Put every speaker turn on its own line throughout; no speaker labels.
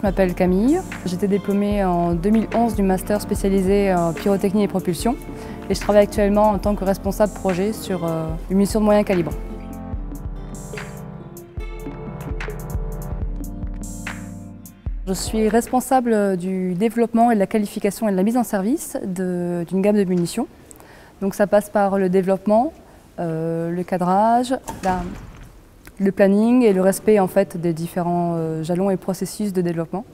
m'appelle Camille. J'étais diplômée en 2011 du master spécialisé en pyrotechnie et propulsion et je travaille actuellement en tant que responsable projet sur une munition de moyen calibre. Je suis responsable du développement et de la qualification et de la mise en service d'une gamme de munitions. Donc ça passe par le développement, le cadrage, le planning et le respect en fait, des différents jalons et processus de développement.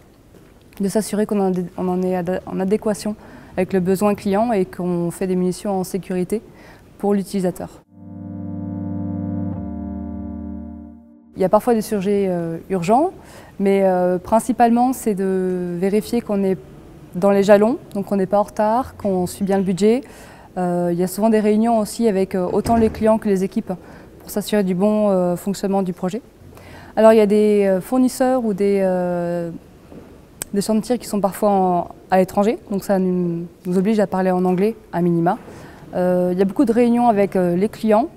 De s'assurer qu'on en est en adéquation avec le besoin client et qu'on fait des munitions en sécurité pour l'utilisateur. Il y a parfois des sujets urgents, mais principalement c'est de vérifier qu'on est dans les jalons, donc qu'on n'est pas en retard, qu'on suit bien le budget. Il y a souvent des réunions aussi avec autant les clients que les équipes pour s'assurer du bon fonctionnement du projet. Alors il y a des fournisseurs ou des chantiers qui sont parfois à l'étranger, donc ça nous oblige à parler en anglais à minima. Il y a beaucoup de réunions avec les clients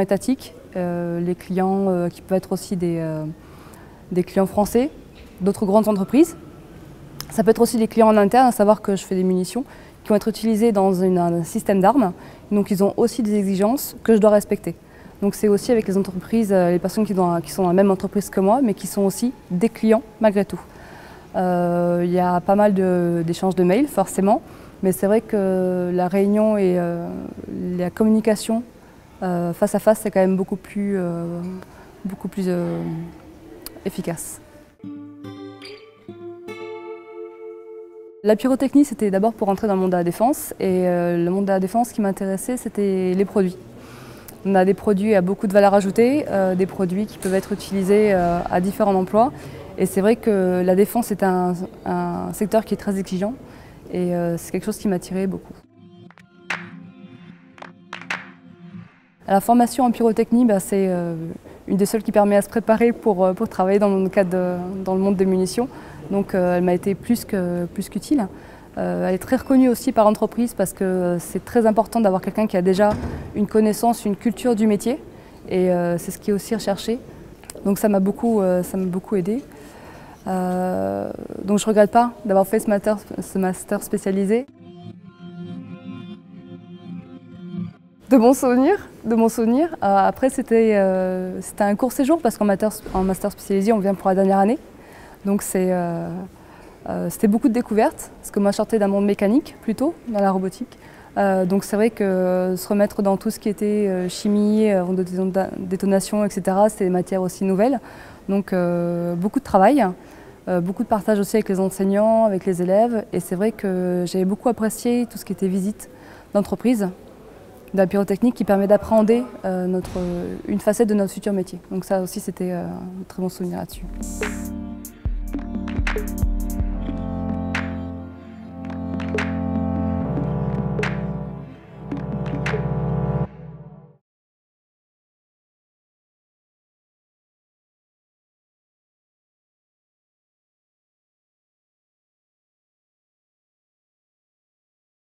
étatiques, les clients qui peuvent être aussi des clients français, d'autres grandes entreprises. Ça peut être aussi des clients en interne, à savoir que je fais des munitions qui vont être utilisées dans un système d'armes, donc ils ont aussi des exigences que je dois respecter. Donc c'est aussi avec les entreprises, les personnes qui sont dans la même entreprise que moi, mais qui sont aussi des clients malgré tout. Il y a pas mal d'échanges de mails forcément, mais c'est vrai que la réunion et la communication face à face, c'est quand même beaucoup plus efficace. La pyrotechnie, c'était d'abord pour entrer dans le monde de la défense, et le monde de la défense, ce qui m'intéressait, c'était les produits. On a des produits à beaucoup de valeur ajoutée, des produits qui peuvent être utilisés à différents emplois, et c'est vrai que la défense est un secteur qui est très exigeant, et c'est quelque chose qui m'attirait beaucoup. La formation en pyrotechnie, c'est une des seules qui permet à se préparer pour travailler dans le monde des munitions. Donc elle m'a été plus qu'utile. Elle est très reconnue aussi par l'entreprise parce que c'est très important d'avoir quelqu'un qui a déjà une connaissance, une culture du métier. Et c'est ce qui est aussi recherché. Donc ça m'a beaucoup aidé. Donc je ne regrette pas d'avoir fait ce master spécialisé. De mon souvenir. Après, c'était un court séjour parce qu'en master spécialisé, on vient pour la dernière année. Donc c'était beaucoup de découvertes, parce que moi je sortais d'un monde mécanique plutôt, dans la robotique. Donc c'est vrai que se remettre dans tout ce qui était chimie, détonation, etc., c'était des matières aussi nouvelles. Donc beaucoup de travail, beaucoup de partage aussi avec les enseignants, avec les élèves. Et c'est vrai que j'avais beaucoup apprécié tout ce qui était visite d'entreprise, de la pyrotechnie qui permet d'appréhender une facette de notre futur métier. Donc ça aussi c'était un très bon souvenir là-dessus.